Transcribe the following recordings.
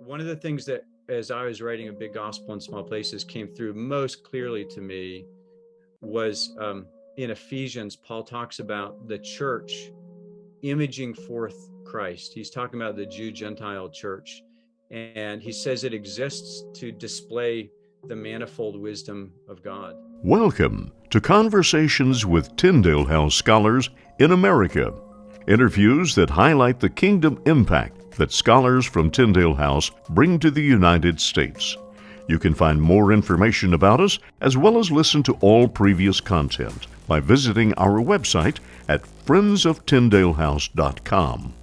One of the things that, as I was writing A Big Gospel in Small Places, came through most clearly to me was in Ephesians. Paul talks about the church imaging forth Christ. He's talking about the Jew-Gentile church, and he says it exists to display the manifold wisdom of God. Welcome to Conversations with Tyndale House Scholars in America. Interviews that highlight the kingdom impact that scholars from Tyndale House bring to the United States. You can find more information about us as well as listen to all previous content by visiting our website at friendsoftyndalehouse.com.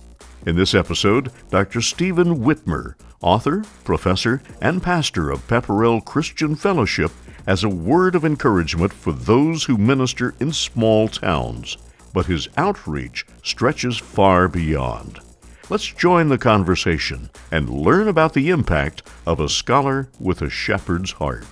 In this episode, Dr. Stephen Witmer, author, professor, and pastor of Pepperell Christian Fellowship, has a word of encouragement for those who minister in small towns. But his outreach stretches far beyond. Let's join the conversation and learn about the impact of a scholar with a shepherd's heart.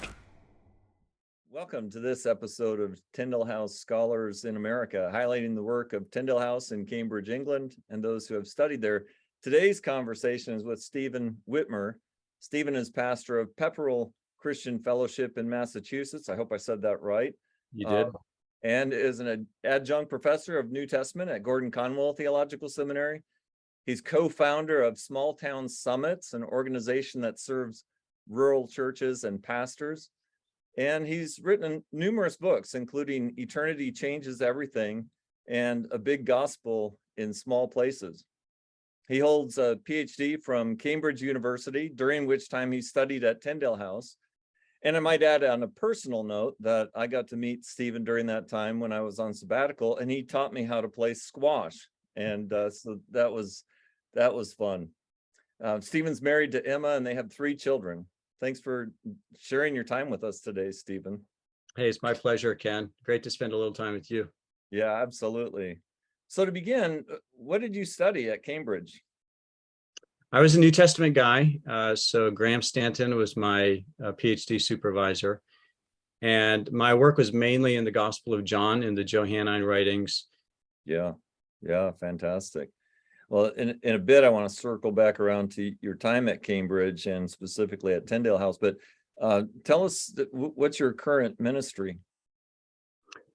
Welcome to this episode of Tyndale House Scholars in America, highlighting the work of Tyndale House in Cambridge, England, and those who have studied there. Today's conversation is with Stephen Witmer. Stephen is pastor of Pepperell Christian Fellowship in Massachusetts. I hope I said that right. You did. And is an adjunct professor of New Testament at Gordon-Conwell Theological Seminary. He's co-founder of Small Town Summits, an organization that serves rural churches and pastors. And he's written numerous books, including Eternity Changes Everything and A Big Gospel in Small Places. He holds a PhD from Cambridge University, during which time he studied at Tyndale House. And I might add on a personal note that I got to meet Stephen during that time when I was on sabbatical, and he taught me how to play squash. And so that was fun. Stephen's married to Emma, and they have 3 children. Thanks for sharing your time with us today, Stephen. Hey, it's my pleasure, Ken. Great to spend a little time with you. Yeah, absolutely. So to begin, what did you study at Cambridge? I was a New Testament guy. So Graham Stanton was my PhD supervisor. And my work was mainly in the Gospel of John, in the Johannine writings. Yeah, fantastic. Well, in a bit, I want to circle back around to your time at Cambridge and specifically at Tyndale House. But tell us, what's your current ministry?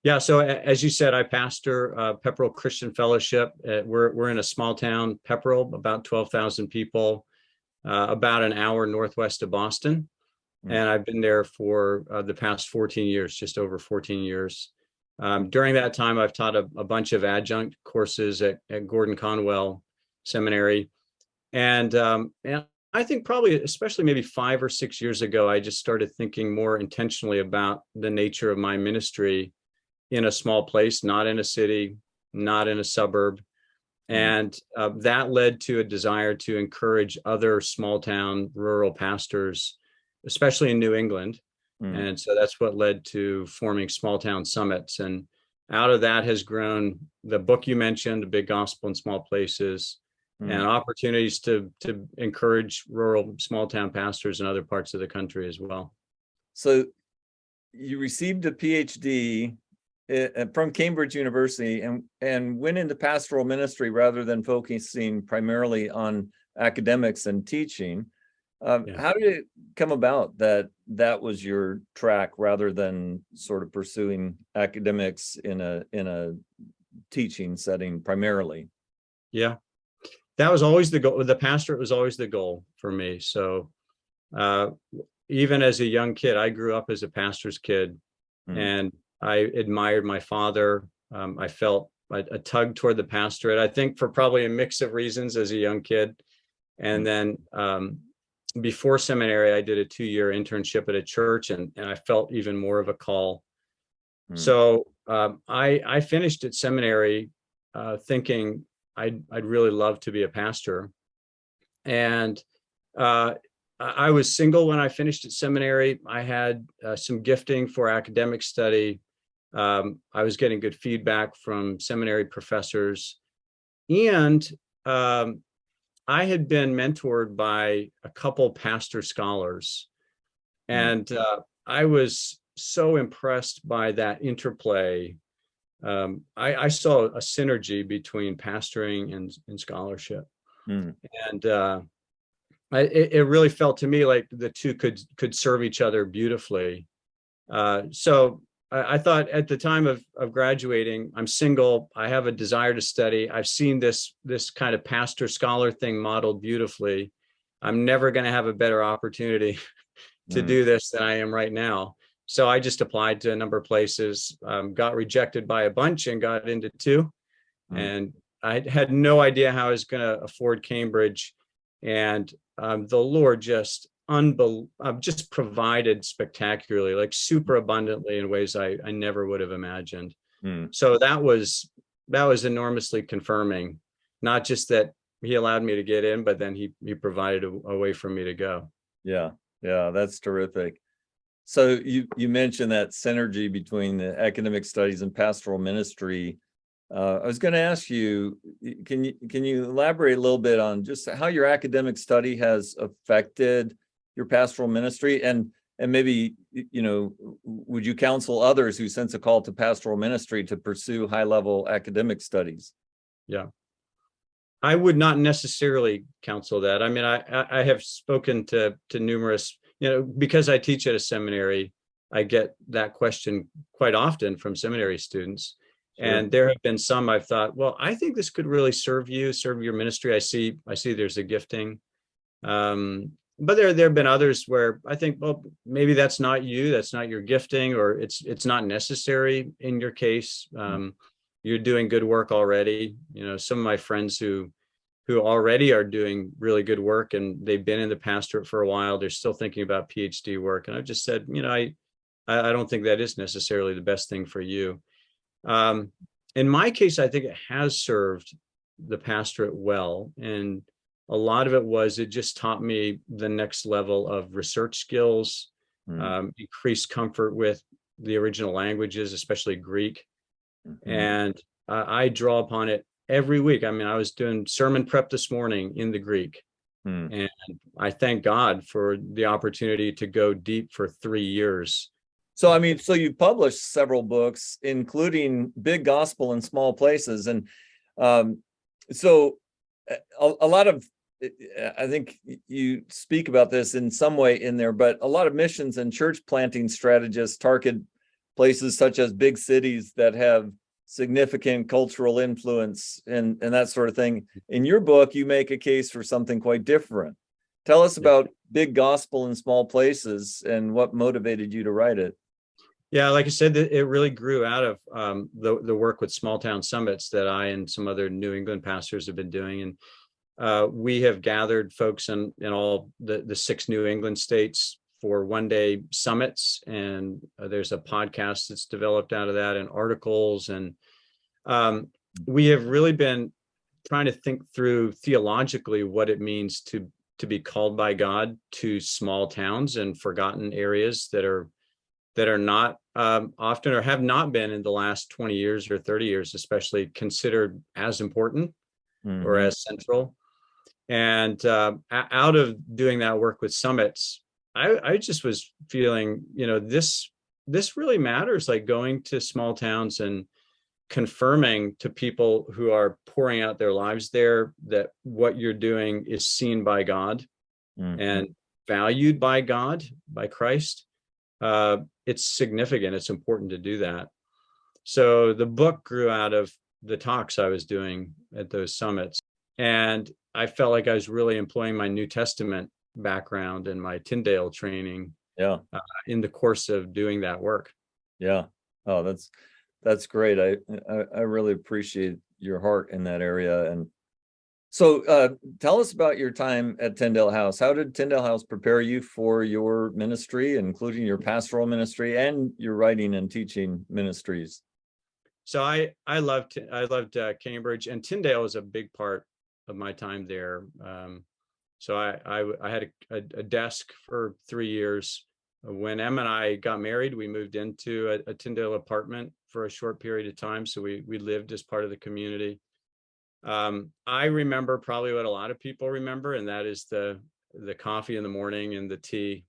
Yeah, so as you said, I pastor Pepperell Christian Fellowship. We're in a small town, Pepperell, about 12,000 people, about an hour northwest of Boston. And I've been there for the past 14 years, just over 14 years. During that time, I've taught a bunch of adjunct courses at Gordon-Conwell Seminary. And I think probably, especially maybe 5 or 6 years ago, I just started thinking more intentionally about the nature of my ministry in a small place, not in a city, not in a suburb. And that led to a desire to encourage other small town rural pastors, especially in New England. And so that's what led to forming Small Town Summits. And out of that has grown the book you mentioned, A Big Gospel in Small Places, and opportunities to encourage rural small town pastors in other parts of the country as well. So you received a PhD from Cambridge University and went into pastoral ministry rather than focusing primarily on academics and teaching. How did it come about that was your track rather than sort of pursuing academics in a teaching setting primarily? Yeah, that was always the goal. The pastorate was always the goal for me. So even as a young kid, I grew up as a pastor's kid, and I admired my father. I felt a tug toward the pastorate, I think for probably a mix of reasons as a young kid. And then before seminary, I did a 2-year internship at a church, and I felt even more of a call. So I finished at seminary thinking I'd really love to be a pastor. And I was single when I finished at seminary. I had some gifting for academic study. I was getting good feedback from seminary professors. And I had been mentored by a couple pastor scholars, and I was so impressed by that interplay. I saw a synergy between pastoring and scholarship. And it really felt to me like the two could serve each other beautifully. So I thought at the time of graduating, I'm single, I have a desire to study. I've seen this kind of pastor scholar thing modeled beautifully. I'm never going to have a better opportunity to do this than I am right now. So I just applied to a number of places, got rejected by a bunch and got into two. And I had no idea how I was going to afford Cambridge. And the Lord just provided spectacularly, like super abundantly in ways I never would have imagined. So that was enormously confirming, not just that he allowed me to get in, but then he provided a way for me to go. Yeah, that's terrific. So you mentioned that synergy between the academic studies and pastoral ministry. I was going to ask you, can you elaborate a little bit on just how your academic study has affected your pastoral ministry, and maybe, would you counsel others who sense a call to pastoral ministry to pursue high-level academic studies? Yeah, I would not necessarily counsel that. I mean, I have spoken to numerous, because I teach at a seminary, I get that question quite often from seminary students. Sure. And there have been some I've thought, well, I think this could really serve your ministry. I see there's a gifting. But there have been others where I think, well, maybe that's not you, that's not your gifting, or it's not necessary in your case. You're doing good work already. Some of my friends who already are doing really good work and they've been in the pastorate for a while, they're still thinking about PhD work. And I've just said, I don't think that is necessarily the best thing for you. In my case, I think it has served the pastorate well. And a lot of it just taught me the next level of research skills, increased comfort with the original languages, especially Greek. And I draw upon it every week. I mean, I was doing sermon prep this morning in the Greek. And I thank God for the opportunity to go deep for 3 years. So you published several books, including Big Gospel in Small Places. And so a lot of, I think you speak about this in some way in there, but a lot of missions and church planting strategists target places such as big cities that have significant cultural influence and that sort of thing. In your book, you make a case for something quite different. Tell us about Big Gospel in Small Places and what motivated you to write it. Yeah, like I said, it really grew out of the work with small town summits that I and some other New England pastors have been doing. And we have gathered folks in all the 6 New England states for one-day summits. And there's a podcast that's developed out of that, and articles. And we have really been trying to think through theologically what it means to be called by God to small towns and forgotten areas that are not often, or have not been in the last 20 years or 30 years, especially, considered as important or as central. And out of doing that work with summits, I just was feeling, this really matters, like going to small towns and confirming to people who are pouring out their lives there that what you're doing is seen by God and valued by God, by Christ. It's significant. It's important to do that. So the book grew out of the talks I was doing at those summits. And I felt like I was really employing my New Testament background and my Tyndale training in the course of doing that work. Yeah. Oh, that's great. I really appreciate your heart in that area. And so tell us about your time at Tyndale House. How did Tyndale House prepare you for your ministry, including your pastoral ministry and your writing and teaching ministries? So I loved Cambridge, and Tyndale was a big part of my time there. So I had a desk for 3 years. When Em and I got married, we moved into a Tyndale apartment for a short period of time. So we lived as part of the community. I remember probably what a lot of people remember, and that is the coffee in the morning and the tea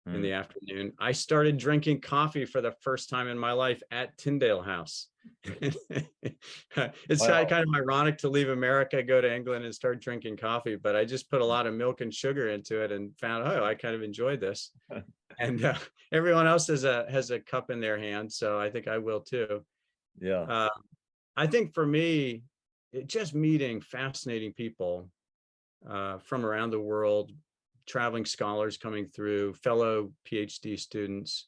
in the afternoon. I started drinking coffee for the first time in my life at Tyndale House. It's Wow. kind of ironic to leave America, go to England and start drinking coffee, but I just put a lot of milk and sugar into it and found, oh, I kind of enjoyed this. And everyone else has a cup in their hand, so I think I will too. Yeah. I think for me, just meeting fascinating people from around the world, traveling scholars coming through, fellow PhD students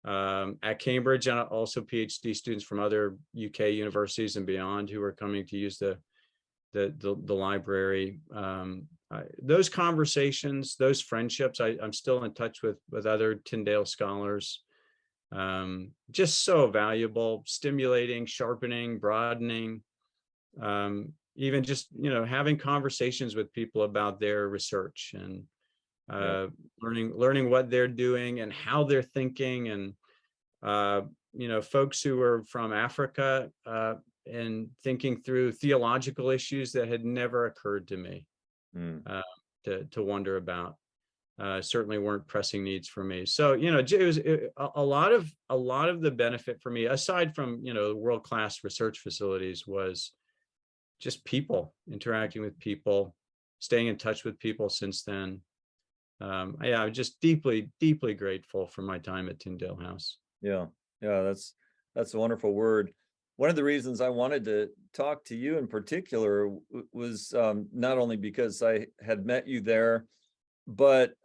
at Cambridge, and also PhD students from other UK universities and beyond who are coming to use the library. Those conversations, those friendships, I'm still in touch with other Tyndale scholars. Just so valuable, stimulating, sharpening, broadening. Even just, having conversations with people about their research and learning what they're doing and how they're thinking, and folks who are from Africa and thinking through theological issues that had never occurred to me to wonder about. Certainly weren't pressing needs for me. So, it was a lot of the benefit for me, aside from, the world-class research facilities, was just people, interacting with people, staying in touch with people since then. I'm just deeply, deeply grateful for my time at Tyndale House. Yeah. That's a wonderful word. One of the reasons I wanted to talk to you in particular was not only because I had met you there, but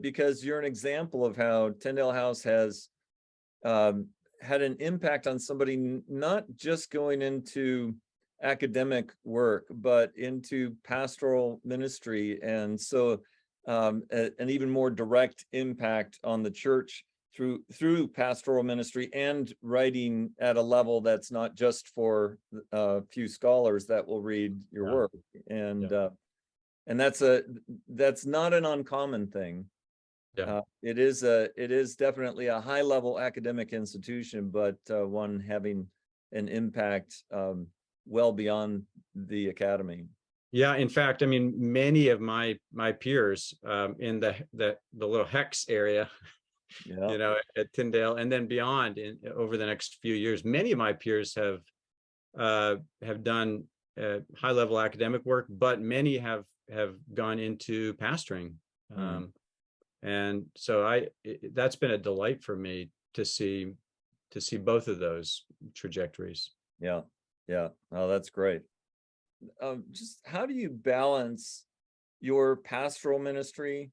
because you're an example of how Tyndale House has had an impact on somebody not just going into academic work, but into pastoral ministry, and so an even more direct impact on the church through pastoral ministry and writing at a level that's not just for a few scholars that will read your work. And that's not an uncommon thing. It is definitely a high level academic institution, but one having an impact well beyond the academy. Yeah, in fact, I mean, many of my peers in the little Hex area, at Tyndale, and then beyond, over the next few years, many of my peers have done high level academic work, but many have gone into pastoring, and so that's been a delight for me to see both of those trajectories. Yeah. Oh, that's great. Just how do you balance your pastoral ministry,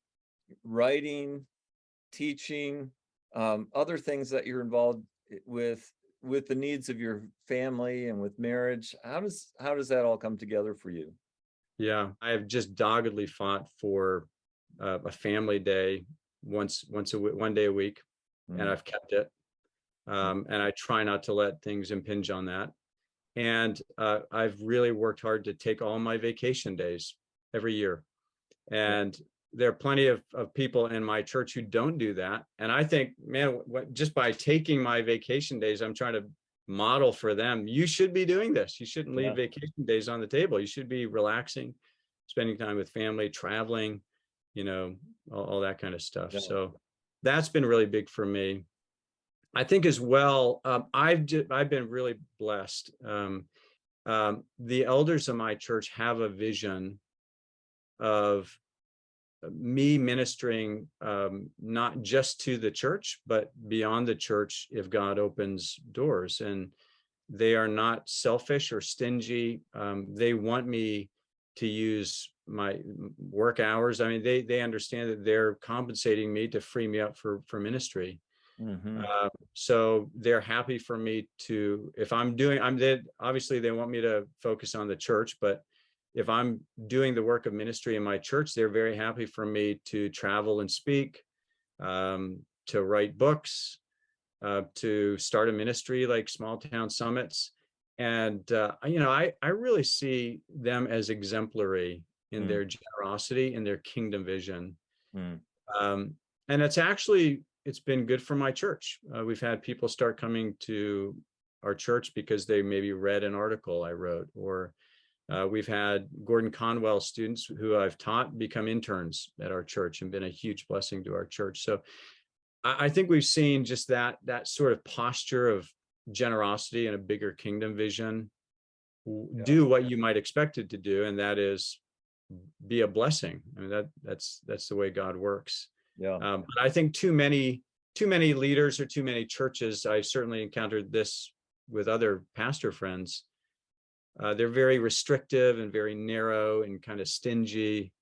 writing, teaching, other things that you're involved with the needs of your family and with marriage? How does that all come together for you? Yeah, I have just doggedly fought for a family day one day a week, and I've kept it. And I try not to let things impinge on that. And I've really worked hard to take all my vacation days every year. And there are plenty of people in my church who don't do that. And I think, man, just by taking my vacation days, I'm trying to model for them. You should be doing this. You shouldn't leave vacation days on the table. You should be relaxing, spending time with family, traveling, all that kind of stuff. So that's been really big for me. I think as well, I've been really blessed. The elders of my church have a vision of me ministering not just to the church, but beyond the church if God opens doors. And they are not selfish or stingy. They want me to use my work hours. I mean, they understand that they're compensating me to free me up for ministry. So they're happy for me to, if obviously they want me to focus on the church, but if I'm doing the work of ministry in my church, they're very happy for me to travel and speak, to write books, to start a ministry like small town summits. And, I really see them as exemplary in their generosity and their kingdom vision. And it's been good for my church. We've had people start coming to our church because they maybe read an article I wrote, or we've had Gordon-Conwell students who I've taught become interns at our church and been a huge blessing to our church. So I think we've seen just that sort of posture of generosity and a bigger kingdom vision, do what you might expect it to do, and that is be a blessing. I mean, that's the way God works. Yeah. But I think too many leaders or too many churches, I've certainly encountered this with other pastor friends, they're very restrictive and very narrow and kind of stingy.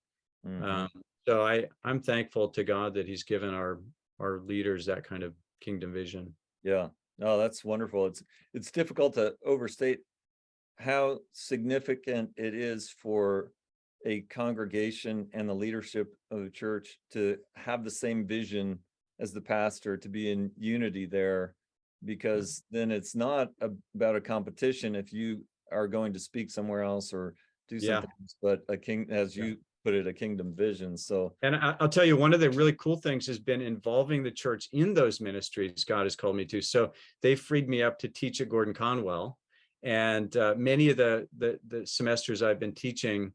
So I'm thankful to God that he's given our leaders that kind of kingdom vision. Yeah. No, that's wonderful. It's difficult to overstate how significant it is for a congregation and the leadership of the church to have the same vision as the pastor, to be in unity there, because then it's not about a competition if you are going to speak somewhere else or do something else, but as you put it, a kingdom vision. So, and I'll tell you, one of the really cool things has been involving the church in those ministries God has called me to. So they freed me up to teach at Gordon-Conwell, and many of the semesters I've been teaching,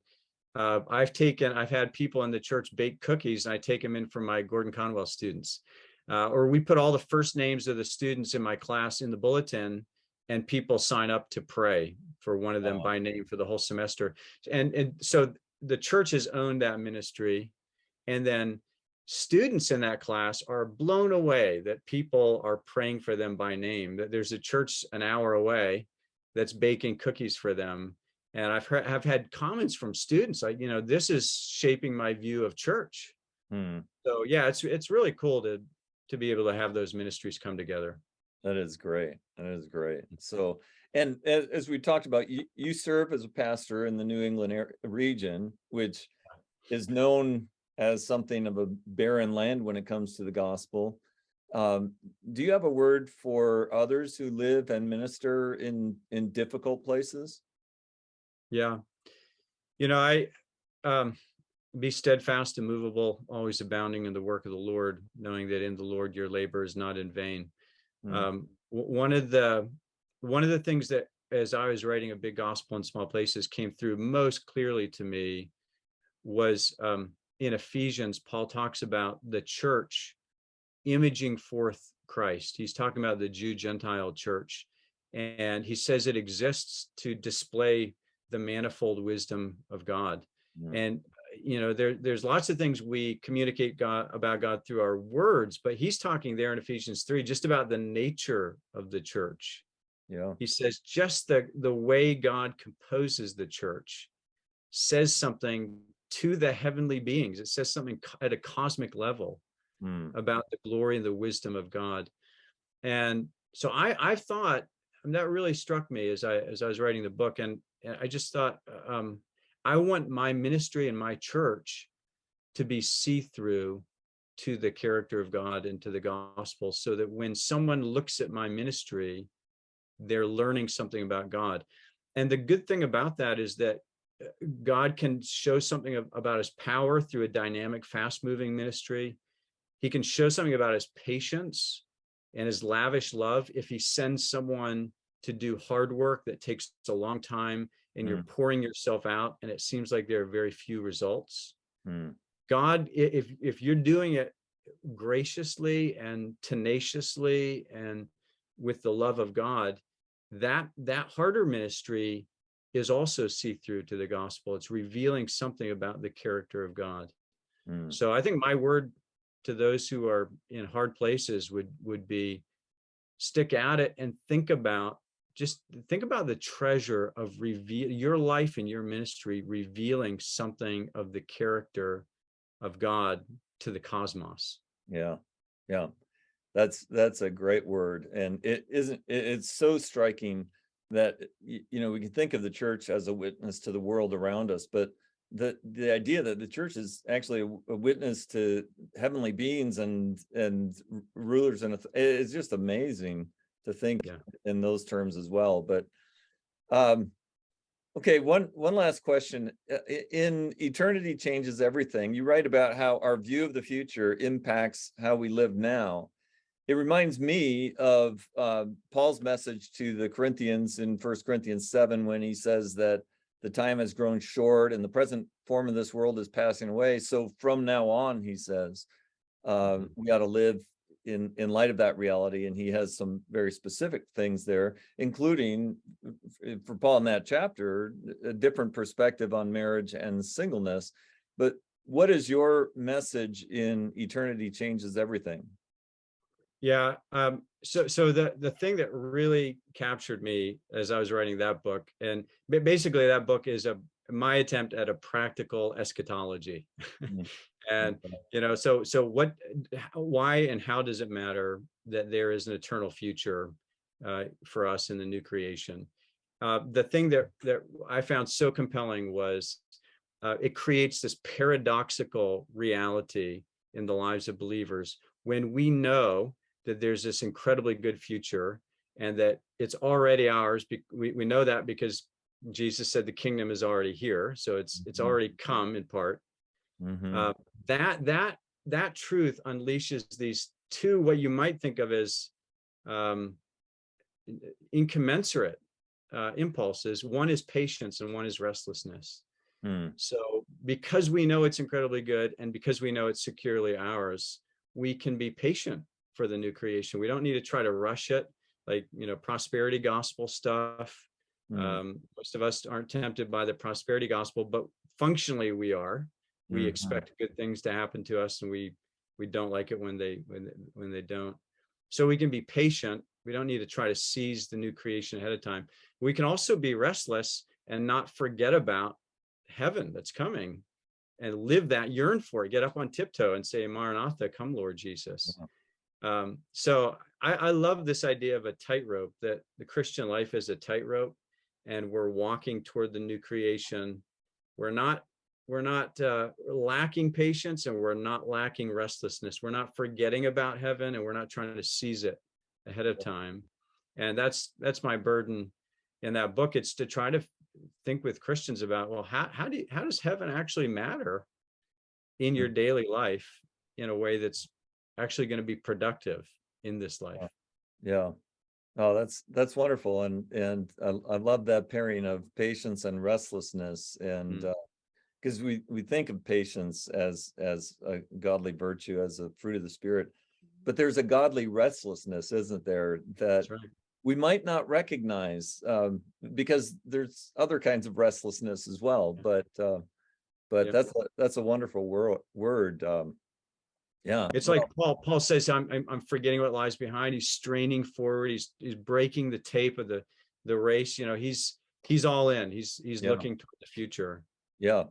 I've had people in the church bake cookies, and I take them in for my Gordon-Conwell students. Or we put all the first names of the students in my class in the bulletin, and people sign up to pray for one of them by name for the whole semester. And so the church has owned that ministry, and then students in that class are blown away that people are praying for them by name, that there's a church an hour away that's baking cookies for them. And I've had comments from students like, this is shaping my view of church. So yeah, it's really cool to be able to have those ministries come together. That is great. That is great. So, and as we talked about, you serve as a pastor in the New England region, which is known as something of a barren land when it comes to the gospel. Do you have a word for others who live and minister in difficult places? Yeah. I be steadfast, immovable, always abounding in the work of the Lord, knowing that in the Lord your labor is not in vain. One of the things that, as I was writing A Big Gospel in Small Places, came through most clearly to me was in Ephesians. Paul talks about the church imaging forth Christ. He's talking about the Jew-Gentile church, and he says it exists to display the manifold wisdom of God. And there's lots of things we communicate about God through our words, but he's talking there in Ephesians 3 just about the nature of the church. Yeah. He says just the way God composes the church says something to the heavenly beings. It says something at a cosmic level about the glory and the wisdom of God. And so I thought, and that really struck me as I was writing the book, and I just thought, I want my ministry and my church to be see-through to the character of God and to the gospel, so that when someone looks at my ministry, they're learning something about God. And the good thing about that is that God can show something about his power through a dynamic, fast-moving ministry. He can show something about his patience and his lavish love if he sends someone to do hard work that takes a long time, and you're pouring yourself out and it seems like there are very few results. God, if you're doing it graciously and tenaciously and with the love of God, that harder ministry is also see-through to the gospel. It's revealing something about the character of God. So I think my word to those who are in hard places would be stick at it and think about the treasure of your life and your ministry revealing something of the character of God to the cosmos. Yeah. That's a great word. And it's so striking that, we can think of the church as a witness to the world around us, but the idea that the church is actually a witness to heavenly beings and rulers, and it's just amazing to think in those terms as well. But okay, one last question. In Eternity Changes Everything, you write about how our view of the future impacts how we live now. It reminds me of Paul's message to the Corinthians in 1 Corinthians 7, when he says that the time has grown short and the present form of this world is passing away. So from now on, he says, we ought to live in light of that reality, and he has some very specific things there, including for Paul in that chapter, a different perspective on marriage and singleness. But what is your message in Eternity Changes Everything? Yeah. So the thing that really captured me as I was writing that book, and basically that book is my attempt at a practical eschatology. And, so why and how does it matter that there is an eternal future for us in the new creation? The thing that I found so compelling was it creates this paradoxical reality in the lives of believers when we know that there's this incredibly good future and that it's already ours. We know that because Jesus said the kingdom is already here, so it's already come in part. That truth unleashes these two, what you might think of as incommensurate impulses. One is patience and one is restlessness. So because we know it's incredibly good and because we know it's securely ours, we can be patient for the new creation. We don't need to try to rush it, like, prosperity gospel stuff. Most of us aren't tempted by the prosperity gospel, but functionally we are. We expect good things to happen to us, and we don't like it when they don't. So we can be patient. We don't need to try to seize the new creation ahead of time. We can also be restless and not forget about heaven that's coming and live that, yearn for it, get up on tiptoe and say, Maranatha, come Lord Jesus. So I love this idea of a tightrope, that the Christian life is a tightrope, and we're walking toward the new creation. We're not lacking patience, and we're not lacking restlessness. We're not forgetting about heaven, and we're not trying to seize it ahead of time. And that's my burden in that book. It's to try to think with Christians about, well, how does heaven actually matter in your daily life in a way that's actually going to be productive in this life? Yeah. Oh, that's wonderful. And I love that pairing of patience and restlessness. And because we think of patience as a godly virtue, as a fruit of the Spirit, but there's a godly restlessness, isn't there, that we might not recognize, because there's other kinds of restlessness as well. But that's a wonderful word. It's like Paul says, I'm forgetting what lies behind. He's straining forward. He's breaking the tape of the race. He's all in. He's looking toward the future. Yeah.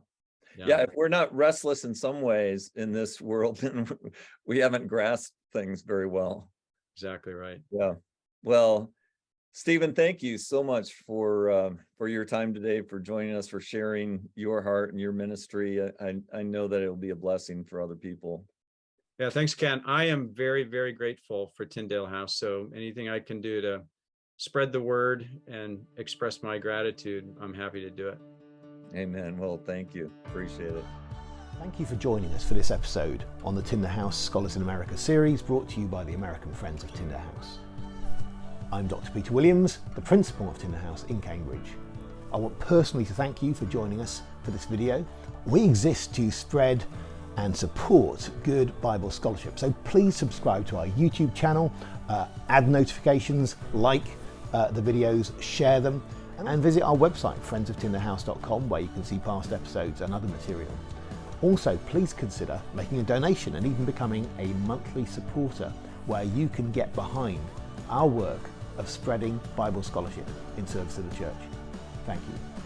If we're not restless in some ways in this world, then we haven't grasped things very well. Exactly right. Yeah. Well, Stephen, thank you so much for your time today, for joining us, for sharing your heart and your ministry. I know that it'll be a blessing for other people. Yeah, thanks, Ken. I am very, very grateful for Tyndale House. So anything I can do to spread the word and express my gratitude, I'm happy to do it. Amen. Well, thank you. Appreciate it. Thank you for joining us for this episode on the Tyndale House Scholars in America series, brought to you by the American Friends of Tyndale House. I'm Dr. Peter Williams, the principal of Tyndale House in Cambridge. I want personally to thank you for joining us for this video. We exist to spread and support good Bible scholarship, so please subscribe to our YouTube channel, add notifications, like the videos, share them, and visit our website, friendsoftyndalehouse.com, where you can see past episodes and other material. Also, please consider making a donation and even becoming a monthly supporter, where you can get behind our work of spreading Bible scholarship in service of the church. Thank you.